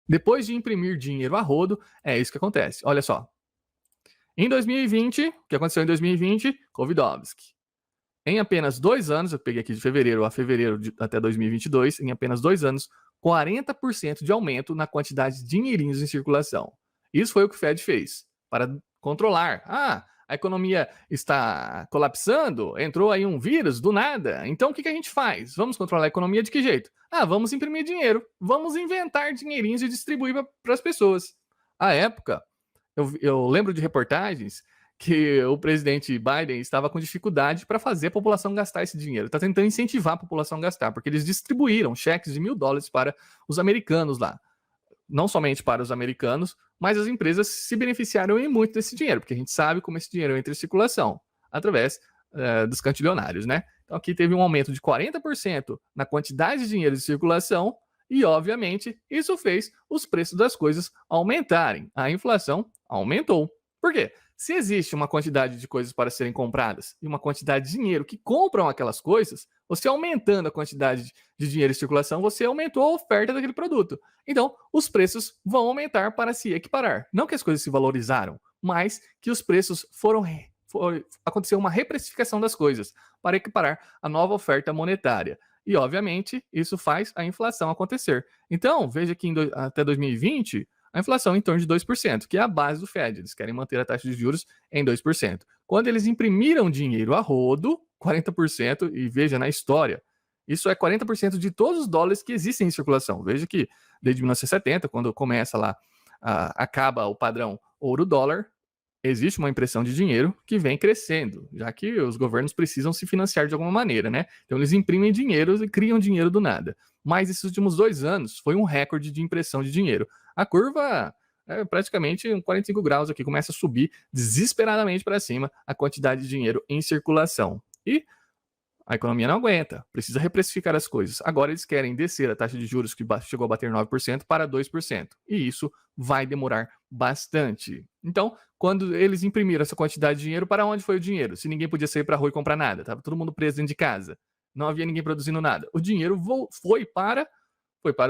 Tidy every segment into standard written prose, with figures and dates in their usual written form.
Depois de imprimir dinheiro a rodo, é isso que acontece. Olha só. Em 2020, o que aconteceu em 2020? Covidovski. Em apenas 2 anos, eu peguei aqui de fevereiro a fevereiro até 2022, em apenas 2 anos, 40% de aumento na quantidade de dinheirinhos em circulação. Isso foi o que o Fed fez para controlar. A economia está colapsando, entrou aí um vírus do nada. Então o que a gente faz? Vamos controlar a economia de que jeito? Vamos imprimir dinheiro, vamos inventar dinheirinhos e distribuir para as pessoas. À época, eu lembro de reportagens que o presidente Biden estava com dificuldade para fazer a população gastar esse dinheiro. Está tentando incentivar a população a gastar, porque eles distribuíram cheques de $1.000 para os americanos lá. Não somente para os americanos, mas as empresas se beneficiaram em muito desse dinheiro, porque a gente sabe como esse dinheiro entra em circulação, através dos cantilionários, né? Então aqui teve um aumento de 40% na quantidade de dinheiro em circulação e, obviamente, isso fez os preços das coisas aumentarem. A inflação aumentou. Por quê? Se existe uma quantidade de coisas para serem compradas e uma quantidade de dinheiro que compram aquelas coisas, você aumentando a quantidade de dinheiro em circulação, você aumentou a oferta daquele produto. Então, os preços vão aumentar para se equiparar. Não que as coisas se valorizaram, mas que os preços aconteceu uma reprecificação das coisas para equiparar a nova oferta monetária. E, obviamente, isso faz a inflação acontecer. Então, veja que até 2020, a inflação em torno de 2%, que é a base do Fed. Eles querem manter a taxa de juros em 2%. Quando eles imprimiram dinheiro a rodo, 40%, e veja na história, isso é 40% de todos os dólares que existem em circulação. Veja que desde 1970, quando começa lá, acaba o padrão ouro-dólar, existe uma impressão de dinheiro que vem crescendo, já que os governos precisam se financiar de alguma maneira, né? Então eles imprimem dinheiro e criam dinheiro do nada. Mas esses últimos 2 anos foi um recorde de impressão de dinheiro. A curva é praticamente 45 graus aqui, começa a subir desesperadamente para cima a quantidade de dinheiro em circulação. E a economia não aguenta, precisa reprecificar as coisas. Agora eles querem descer a taxa de juros, que chegou a bater 9%, para 2%. E isso vai demorar bastante. Então, quando eles imprimiram essa quantidade de dinheiro, para onde foi o dinheiro? Se ninguém podia sair para a rua e comprar nada, estava todo mundo preso dentro de casa, não havia ninguém produzindo nada. O dinheiro foi para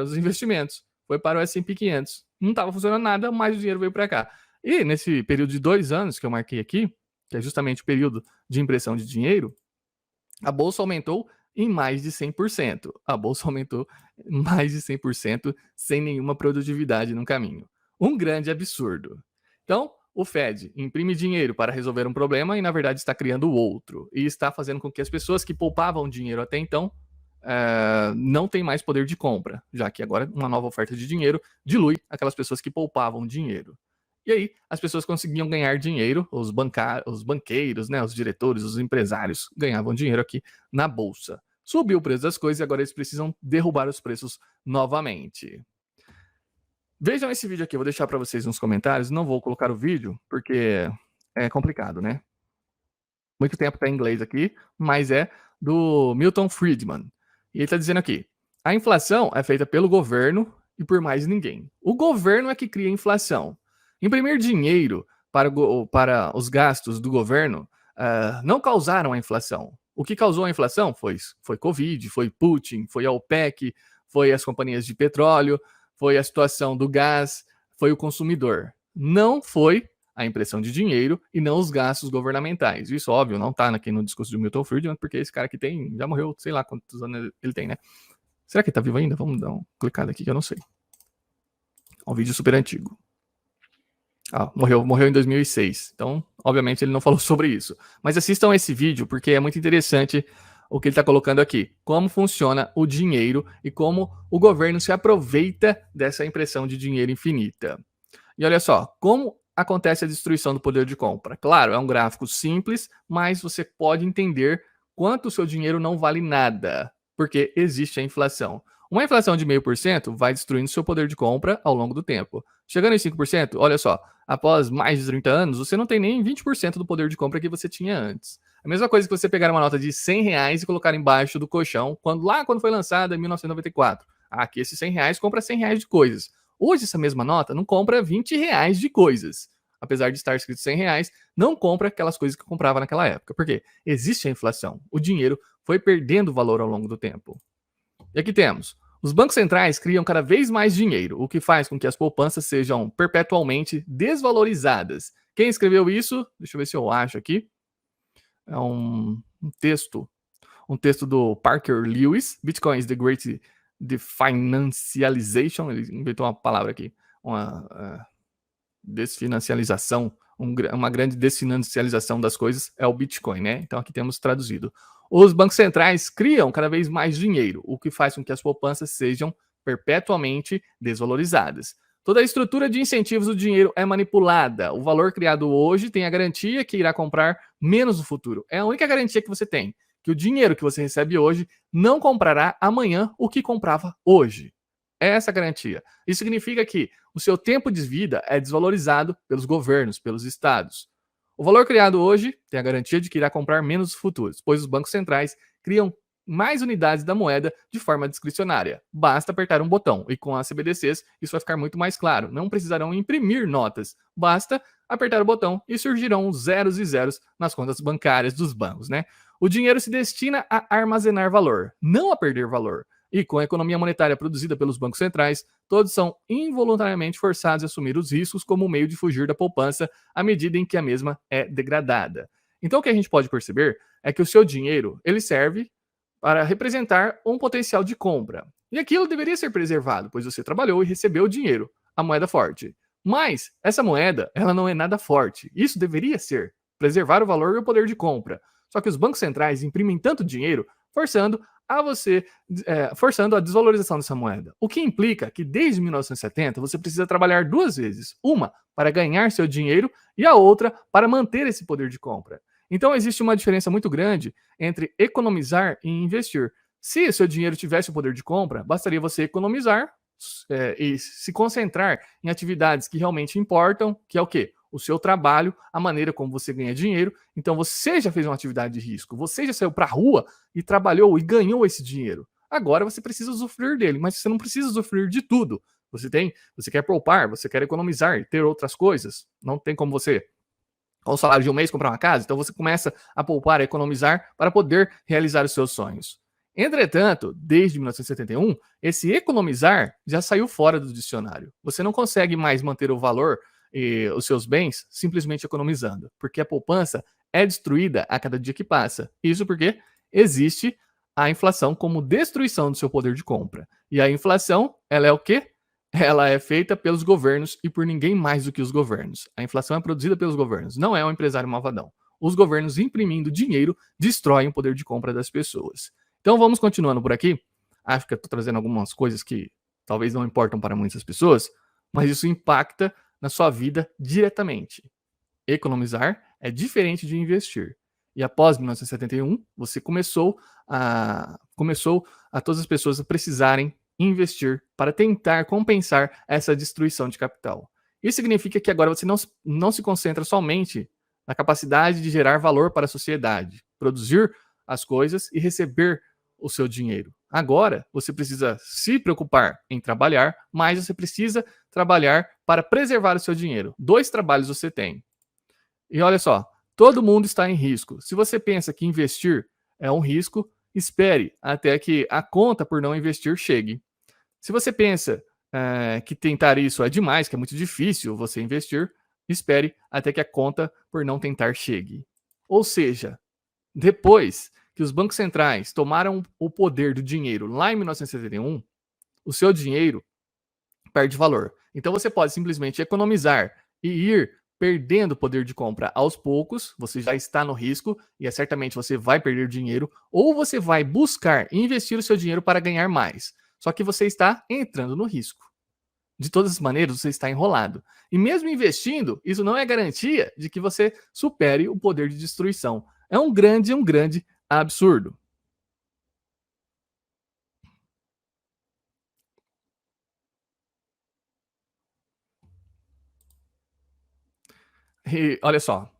os investimentos, foi para o S&P 500. Não estava funcionando nada, mas o dinheiro veio para cá. E nesse período de 2 anos que eu marquei aqui, que é justamente o período de impressão de dinheiro, a bolsa aumentou em mais de 100%. A bolsa aumentou mais de 100% sem nenhuma produtividade no caminho. Um grande absurdo. Então, o Fed imprime dinheiro para resolver um problema e, na verdade, está criando outro. E está fazendo com que as pessoas que poupavam dinheiro até então não tenham mais poder de compra, já que agora uma nova oferta de dinheiro dilui aquelas pessoas que poupavam dinheiro. E aí, as pessoas conseguiam ganhar dinheiro, os banqueiros, né, os diretores, os empresários ganhavam dinheiro aqui na bolsa. Subiu o preço das coisas e agora eles precisam derrubar os preços novamente. Vejam esse vídeo aqui, eu vou deixar para vocês nos comentários. Não vou colocar o vídeo porque é complicado, né? Muito tempo está em inglês aqui, mas é do Milton Friedman. E ele está dizendo aqui: a inflação é feita pelo governo e por mais ninguém. O governo é que cria a inflação. Imprimir dinheiro para os gastos do governo não causaram a inflação. O que causou a inflação foi Covid, foi Putin, foi a OPEC, foi as companhias de petróleo, foi a situação do gás, foi o consumidor. Não foi a impressão de dinheiro e não os gastos governamentais. Isso, óbvio, não está aqui no discurso do Milton Friedman, porque esse cara que tem, já morreu, sei lá quantos anos ele tem, né? Será que ele tá vivo ainda? Vamos dar uma clicada aqui que eu não sei. É um vídeo super antigo. Morreu em 2006. Então, obviamente, ele não falou sobre isso. Mas assistam esse vídeo, porque é muito interessante o que ele está colocando aqui. Como funciona o dinheiro e como o governo se aproveita dessa impressão de dinheiro infinita. E olha só, como acontece a destruição do poder de compra. Claro, é um gráfico simples, mas você pode entender quanto o seu dinheiro não vale nada, porque existe a inflação. Uma inflação de 0,5% vai destruindo seu poder de compra ao longo do tempo. Chegando em 5%, olha só, após mais de 30 anos, você não tem nem 20% do poder de compra que você tinha antes. A mesma coisa que você pegar uma nota de R$100 e colocar embaixo do colchão, quando foi lançada em 1994. Aqui esses R$100 compra R$100 de coisas. Hoje essa mesma nota não compra R$20 de coisas. Apesar de estar escrito R$100, não compra aquelas coisas que comprava naquela época. Por quê? Existe a inflação. O dinheiro foi perdendo valor ao longo do tempo. E aqui temos Os bancos centrais criam cada vez mais dinheiro, o que faz com que as poupanças sejam perpetualmente desvalorizadas. Quem escreveu isso? Deixa eu ver se eu acho aqui. É um texto do Parker Lewis, Bitcoin is the Great Definancialization. Ele inventou uma palavra aqui, uma desfinancialização, uma grande desfinancialização das coisas é o Bitcoin, né? Então aqui temos traduzido. Os bancos centrais criam cada vez mais dinheiro, o que faz com que as poupanças sejam perpetuamente desvalorizadas. Toda a estrutura de incentivos do dinheiro é manipulada. O valor criado hoje tem a garantia que irá comprar menos no futuro. É a única garantia que você tem, que o dinheiro que você recebe hoje não comprará amanhã o que comprava hoje. Essa é a garantia. Isso significa que o seu tempo de vida é desvalorizado pelos governos, pelos estados. O valor criado hoje tem a garantia de que irá comprar menos nos futuros, pois os bancos centrais criam mais unidades da moeda de forma discricionária. Basta apertar um botão e com as CBDCs isso vai ficar muito mais claro. Não precisarão imprimir notas. Basta apertar o botão e surgirão zeros e zeros nas contas bancárias dos bancos, né? O dinheiro se destina a armazenar valor, não a perder valor. E com a economia monetária produzida pelos bancos centrais, todos são involuntariamente forçados a assumir os riscos como meio de fugir da poupança à medida em que a mesma é degradada. Então o que a gente pode perceber é que o seu dinheiro, ele serve para representar um potencial de compra. E aquilo deveria ser preservado, pois você trabalhou e recebeu o dinheiro, a moeda forte. Mas essa moeda, ela não é nada forte. Isso deveria ser preservar o valor e o poder de compra. Só que os bancos centrais imprimem tanto dinheiro, forçando a desvalorização dessa moeda. O que implica que desde 1970 você precisa trabalhar duas vezes, uma para ganhar seu dinheiro e a outra para manter esse poder de compra. Então existe uma diferença muito grande entre economizar e investir. Se seu dinheiro tivesse o poder de compra, bastaria você economizar e se concentrar em atividades que realmente importam, que é o quê? O seu trabalho, a maneira como você ganha dinheiro. Então você já fez uma atividade de risco, você já saiu para a rua e trabalhou e ganhou esse dinheiro. Agora você precisa usufruir dele, mas você não precisa usufruir de tudo. Você quer poupar, você quer economizar, ter outras coisas. Não tem como você, com o salário de um mês, comprar uma casa. Então você começa a poupar, a economizar para poder realizar os seus sonhos. Entretanto, desde 1971, esse economizar já saiu fora do dicionário. Você não consegue mais manter o valor e os seus bens simplesmente economizando, porque a poupança é destruída a cada dia que passa. Isso porque existe a inflação como destruição do seu poder de compra. E a inflação, ela é o quê? Ela é feita pelos governos e por ninguém mais do que os governos. A inflação é produzida pelos governos, não é um empresário malvadão. Os governos imprimindo dinheiro destroem o poder de compra das pessoas. Então vamos continuando por aqui. Acho que eu estou trazendo algumas coisas que talvez não importam para muitas pessoas, mas isso impacta na sua vida diretamente. Economizar é diferente de investir. E após 1971, você começou a todas as pessoas a precisarem investir para tentar compensar essa destruição de capital. Isso significa que agora você não se concentra somente na capacidade de gerar valor para a sociedade, produzir as coisas e receber o seu dinheiro. Agora, você precisa se preocupar em trabalhar, mas você precisa trabalhar para preservar o seu dinheiro. 2 trabalhos você tem. E olha só, todo mundo está em risco. Se você pensa que investir é um risco, espere até que a conta por não investir chegue. Se você pensa que tentar isso é demais, que é muito difícil você investir, espere até que a conta por não tentar chegue. Ou seja, depois que os bancos centrais tomaram o poder do dinheiro lá em 1971, o seu dinheiro perde valor. Então você pode simplesmente economizar e ir perdendo o poder de compra aos poucos, você já está no risco e certamente você vai perder dinheiro, ou você vai buscar investir o seu dinheiro para ganhar mais. Só que você está entrando no risco. De todas as maneiras, você está enrolado. E mesmo investindo, isso não é garantia de que você supere o poder de destruição. É um grande absurdo. E olha só,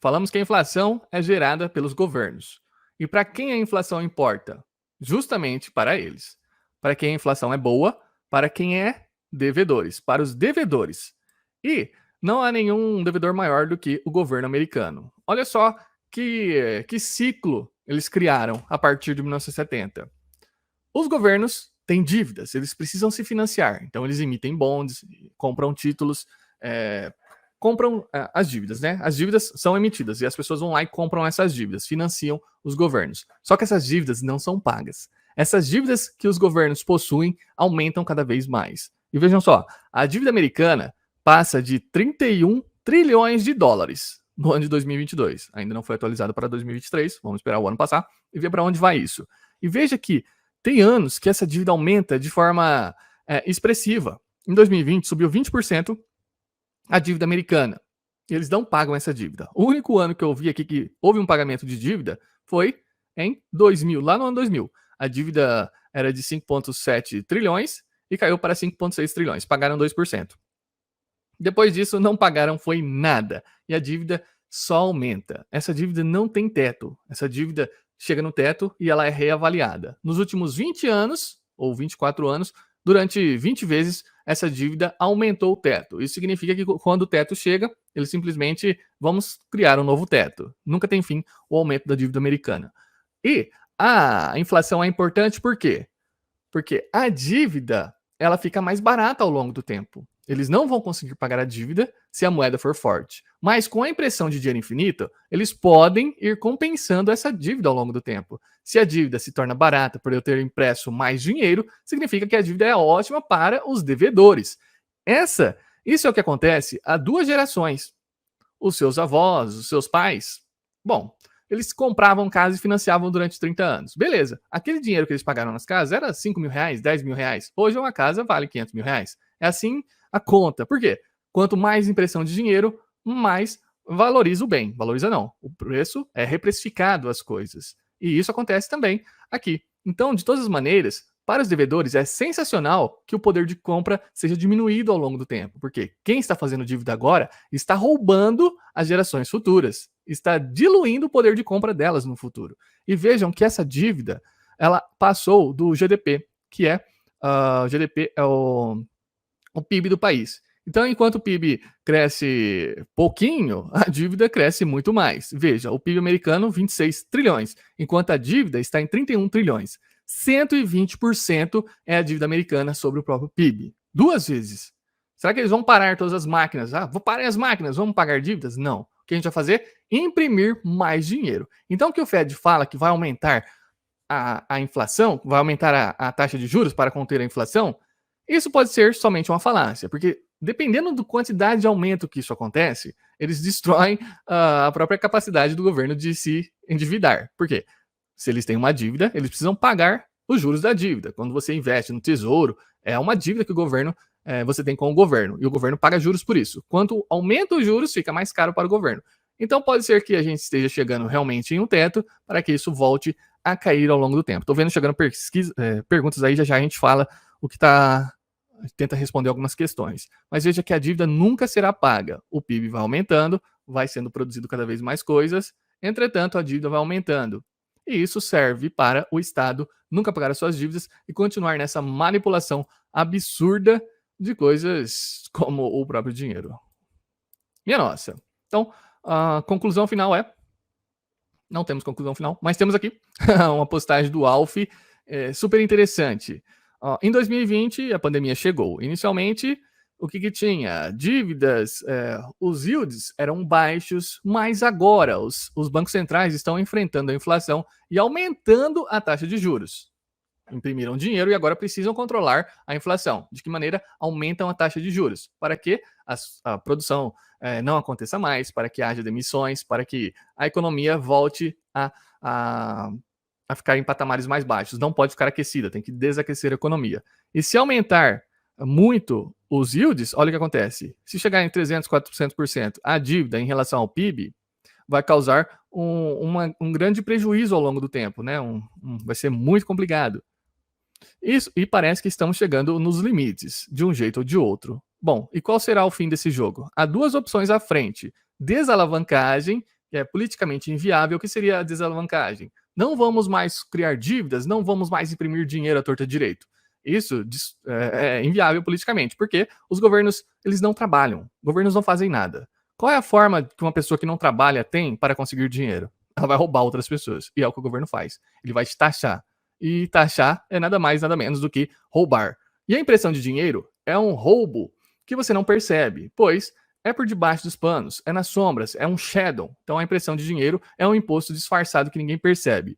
falamos que a inflação é gerada pelos governos. E para quem a inflação importa? Justamente para eles. Para quem a inflação é boa, para quem é devedores, para os devedores. E não há nenhum devedor maior do que o governo americano. Olha só que ciclo eles criaram a partir de 1970. Os governos têm dívidas, eles precisam se financiar. Então, eles emitem bonds, compram títulos, compram as dívidas, né? As dívidas são emitidas e as pessoas vão lá e compram essas dívidas, financiam os governos. Só que essas dívidas não são pagas. Essas dívidas que os governos possuem aumentam cada vez mais. E vejam só, a dívida americana passa de 31 trilhões de dólares no ano de 2022. Ainda não foi atualizado para 2023, vamos esperar o ano passar e ver para onde vai isso. E veja que tem anos que essa dívida aumenta de forma expressiva. Em 2020 subiu 20% a dívida americana. Eles não pagam essa dívida. O único ano que eu vi aqui que houve um pagamento de dívida foi em 2000, lá no ano 2000. A dívida era de 5,7 trilhões e caiu para 5,6 trilhões. Pagaram 2%. Depois disso, não pagaram foi nada. E a dívida só aumenta. Essa dívida não tem teto. Essa dívida chega no teto e ela é reavaliada. Nos últimos 20 anos, ou 24 anos, durante 20 vezes, essa dívida aumentou o teto. Isso significa que quando o teto chega, eles simplesmente vamos criar um novo teto. Nunca tem fim o aumento da dívida americana. E a inflação é importante por quê? Porque a dívida ela fica mais barata ao longo do tempo. Eles não vão conseguir pagar a dívida se a moeda for forte. Mas com a impressão de dinheiro infinito, eles podem ir compensando essa dívida ao longo do tempo. Se a dívida se torna barata por eu ter impresso mais dinheiro, significa que a dívida é ótima para os devedores. Isso é o que acontece há 2 gerações. Os seus avós, os seus pais, bom, eles compravam casa e financiavam durante 30 anos. Beleza, aquele dinheiro que eles pagaram nas casas era 5 mil reais, 10 mil reais. Hoje uma casa vale 500 mil reais. É assim a conta. Por quê? Quanto mais impressão de dinheiro, mais valoriza o bem. Valoriza não. O preço é reprecificado as coisas. E isso acontece também aqui. Então, de todas as maneiras, para os devedores é sensacional que o poder de compra seja diminuído ao longo do tempo, porque quem está fazendo dívida agora está roubando as gerações futuras, está diluindo o poder de compra delas no futuro. E vejam que essa dívida, ela passou do GDP, que é o GDP é o PIB do país. Então, enquanto o PIB cresce pouquinho, a dívida cresce muito mais. Veja, o PIB americano, 26 trilhões, enquanto a dívida está em 31 trilhões. 120% é a dívida americana sobre o próprio PIB. 2 vezes. Será que eles vão parar todas as máquinas? Vou parar as máquinas, vamos pagar dívidas? Não. O que a gente vai fazer? Imprimir mais dinheiro. Então, o que o Fed fala que vai aumentar a inflação, vai aumentar a taxa de juros para conter a inflação, isso pode ser somente uma falácia, porque dependendo da quantidade de aumento que isso acontece, eles destroem a própria capacidade do governo de se endividar. Por quê? Se eles têm uma dívida, eles precisam pagar os juros da dívida. Quando você investe no tesouro, é uma dívida que o governo você tem com o governo, e o governo paga juros por isso. Quanto aumenta os juros, fica mais caro para o governo. Então pode ser que a gente esteja chegando realmente em um teto para que isso volte a cair ao longo do tempo. Estou vendo chegando perguntas aí, já a gente fala o que está. Tenta responder algumas questões. Mas veja que a dívida nunca será paga. O PIB vai aumentando, vai sendo produzido cada vez mais coisas, entretanto, a dívida vai aumentando. E isso serve para o Estado nunca pagar as suas dívidas e continuar nessa manipulação absurda de coisas como o próprio dinheiro. Minha nossa. Então, a conclusão final é. Não temos conclusão final, mas temos aqui uma postagem do Alf super interessante. Em 2020, a pandemia chegou. Inicialmente, o que tinha? Dívidas, os yields eram baixos, mas agora os bancos centrais estão enfrentando a inflação e aumentando a taxa de juros. Imprimiram dinheiro e agora precisam controlar a inflação. De que maneira? Aumentam a taxa de juros, para que a produção não aconteça mais, para que haja demissões, para que a economia volte a ficar em patamares mais baixos. Não pode ficar aquecida, tem que desaquecer a economia. E se aumentar muito os yields, olha o que acontece. Se chegar em 300%, 400%, a dívida em relação ao PIB vai causar um grande prejuízo ao longo do tempo, né? Vai ser muito complicado. Isso, e parece que estamos chegando nos limites, de um jeito ou de outro. Bom, e qual será o fim desse jogo? Há 2 opções à frente. Desalavancagem, que é politicamente inviável. O que seria a desalavancagem? Não vamos mais criar dívidas, não vamos mais imprimir dinheiro à torta direito. Isso é inviável politicamente, porque os governos eles não trabalham, governos não fazem nada. Qual é a forma que uma pessoa que não trabalha tem para conseguir dinheiro? Ela vai roubar outras pessoas, e é o que o governo faz. Ele vai te taxar. E taxar é nada mais, nada menos do que roubar. E a impressão de dinheiro é um roubo que você não percebe, pois é por debaixo dos panos, é nas sombras, é um shadow. Então a impressão de dinheiro é um imposto disfarçado que ninguém percebe.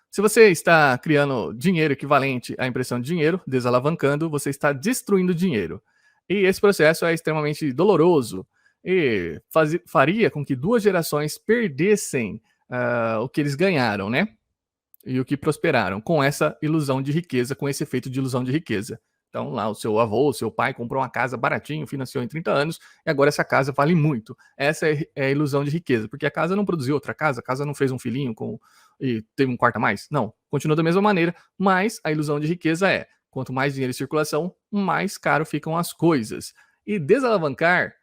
Se você está criando dinheiro equivalente à impressão de dinheiro, desalavancando, você está destruindo dinheiro. E esse processo é extremamente doloroso e faria com que 2 gerações perdessem o que eles ganharam, né? E o que prosperaram com essa ilusão de riqueza, com esse efeito de ilusão de riqueza. Então, lá, o seu avô, o seu pai comprou uma casa baratinho, financiou em 30 anos, e agora essa casa vale muito. Essa é a ilusão de riqueza, porque a casa não produziu outra casa, a casa não fez um filhinho e teve um quarto a mais. Não, continua da mesma maneira, mas a ilusão de riqueza é, quanto mais dinheiro em circulação, mais caro ficam as coisas. E desalavancar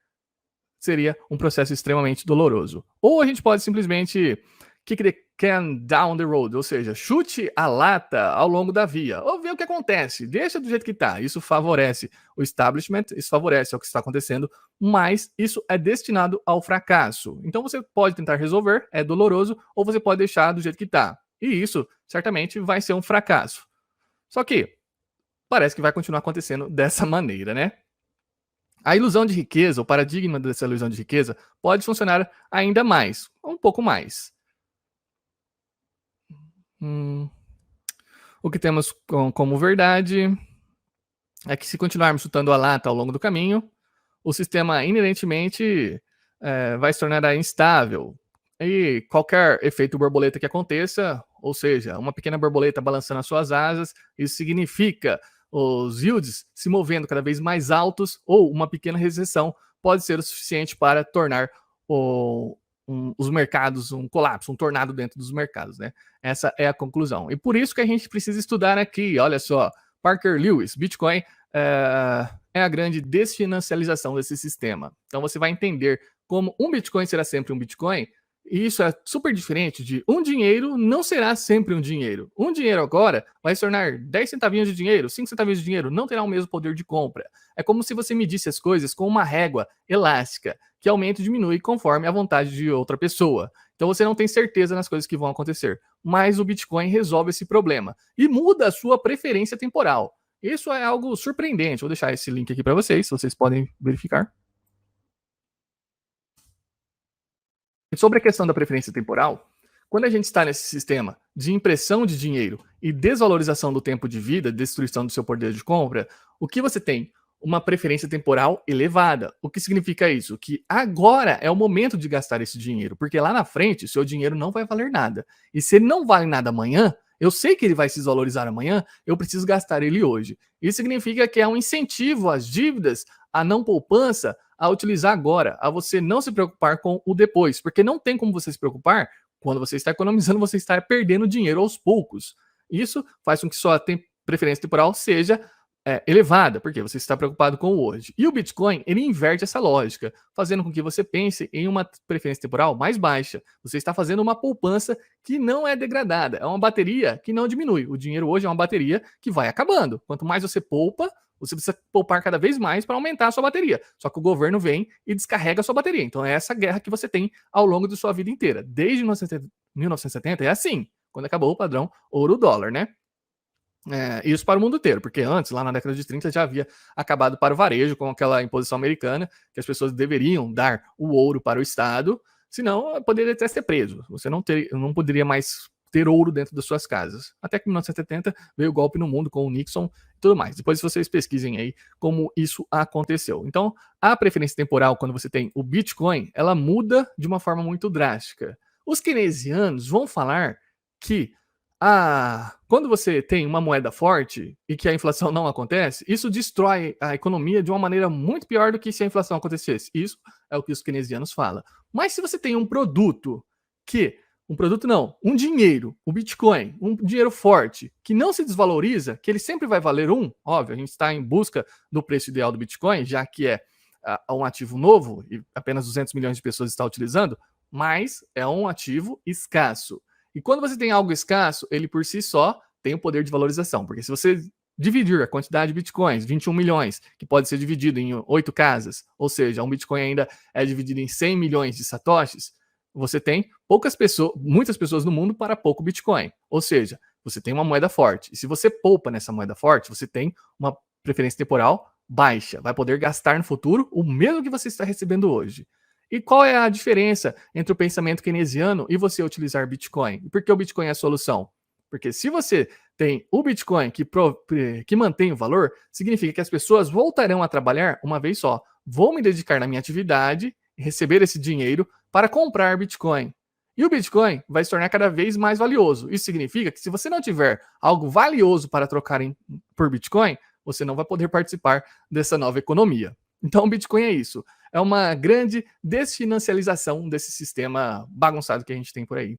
seria um processo extremamente doloroso. Ou a gente pode simplesmente kick the can down the road, ou seja, chute a lata ao longo da via, ou ver o que acontece, deixa do jeito que está. Isso favorece o establishment, isso favorece o que está acontecendo, mas isso é destinado ao fracasso. Então você pode tentar resolver, é doloroso, ou você pode deixar do jeito que está. E isso certamente vai ser um fracasso. Só que parece que vai continuar acontecendo dessa maneira, né? A ilusão de riqueza, o paradigma dessa ilusão de riqueza, pode funcionar ainda mais, um pouco mais. O que temos como verdade é que se continuarmos chutando a lata ao longo do caminho, o sistema inerentemente vai se tornar instável. E qualquer efeito borboleta que aconteça, ou seja, uma pequena borboleta balançando as suas asas, isso significa os yields se movendo cada vez mais altos, ou uma pequena recessão pode ser o suficiente para tornar os mercados um colapso, um tornado dentro dos mercados, né? Essa é a conclusão. E por isso que a gente precisa estudar aqui, olha só, Parker Lewis, Bitcoin é a grande desfinancialização desse sistema. Então você vai entender como um Bitcoin será sempre um Bitcoin, e isso é super diferente de um dinheiro não será sempre um dinheiro. Um dinheiro agora vai se tornar 10 centavinhos de dinheiro, 5 centavinhos de dinheiro, não terá o mesmo poder de compra. É como se você medisse as coisas com uma régua elástica, que aumenta e diminui conforme a vontade de outra pessoa. Então você não tem certeza nas coisas que vão acontecer. Mas o Bitcoin resolve esse problema e muda a sua preferência temporal. Isso é algo surpreendente. Vou deixar esse link aqui para vocês podem verificar. Sobre a questão da preferência temporal, quando a gente está nesse sistema de impressão de dinheiro e desvalorização do tempo de vida, destruição do seu poder de compra, o que você tem? Uma preferência temporal elevada. O que significa isso? Que agora é o momento de gastar esse dinheiro, porque lá na frente o seu dinheiro não vai valer nada. E se ele não vale nada amanhã, eu sei que ele vai se desvalorizar amanhã, eu preciso gastar ele hoje. Isso significa que é um incentivo às dívidas, à não poupança, a utilizar agora, a você não se preocupar com o depois, porque não tem como você se preocupar quando você está economizando, você está perdendo dinheiro aos poucos. Isso faz com que sua preferência temporal seja elevada, porque você está preocupado com o hoje. E o Bitcoin, ele inverte essa lógica, fazendo com que você pense em uma preferência temporal mais baixa. Você está fazendo uma poupança que não é degradada, é uma bateria que não diminui. O dinheiro hoje é uma bateria que vai acabando. Quanto mais você poupa, você precisa poupar cada vez mais para aumentar a sua bateria. Só que o governo vem e descarrega a sua bateria. Então é essa guerra que você tem ao longo da sua vida inteira. Desde 1970 é assim, quando acabou o padrão ouro-dólar, né? Isso para o mundo inteiro, porque antes, lá na década de 30, já havia acabado para o varejo com aquela imposição americana, que as pessoas deveriam dar o ouro para o Estado, senão poderia até ser preso. Você não poderia mais ter ouro dentro das suas casas. Até que em 1970 veio o golpe no mundo com o Nixon e tudo mais. Depois vocês pesquisem aí como isso aconteceu. Então, a preferência temporal, quando você tem o Bitcoin, ela muda de uma forma muito drástica. Os keynesianos vão falar que quando você tem uma moeda forte e que a inflação não acontece, isso destrói a economia de uma maneira muito pior do que se a inflação acontecesse. Isso é o que os keynesianos falam. Mas se você tem um produto um dinheiro, o Bitcoin, um dinheiro forte, que não se desvaloriza, que ele sempre vai valer óbvio, a gente está em busca do preço ideal do Bitcoin, já que é um ativo novo e apenas 200 milhões de pessoas estão utilizando, mas é um ativo escasso. E quando você tem algo escasso, ele por si só tem o poder de valorização. Porque se você dividir a quantidade de bitcoins, 21 milhões, que pode ser dividido em 8 casas, ou seja, um bitcoin ainda é dividido em 100 milhões de satoshis, você tem muitas pessoas no mundo para pouco Bitcoin. Ou seja, você tem uma moeda forte. E se você poupa nessa moeda forte, você tem uma preferência temporal baixa. Vai poder gastar no futuro o mesmo que você está recebendo hoje. E qual é a diferença entre o pensamento keynesiano e você utilizar Bitcoin? E por que o Bitcoin é a solução? Porque se você tem o Bitcoin que mantém o valor, significa que as pessoas voltarão a trabalhar uma vez só. Vou me dedicar na minha atividade e receber esse dinheiro para comprar Bitcoin. E o Bitcoin vai se tornar cada vez mais valioso. Isso significa que se você não tiver algo valioso para trocar por Bitcoin, você não vai poder participar dessa nova economia. Então, o Bitcoin é isso. É uma grande desfinancialização desse sistema bagunçado que a gente tem por aí.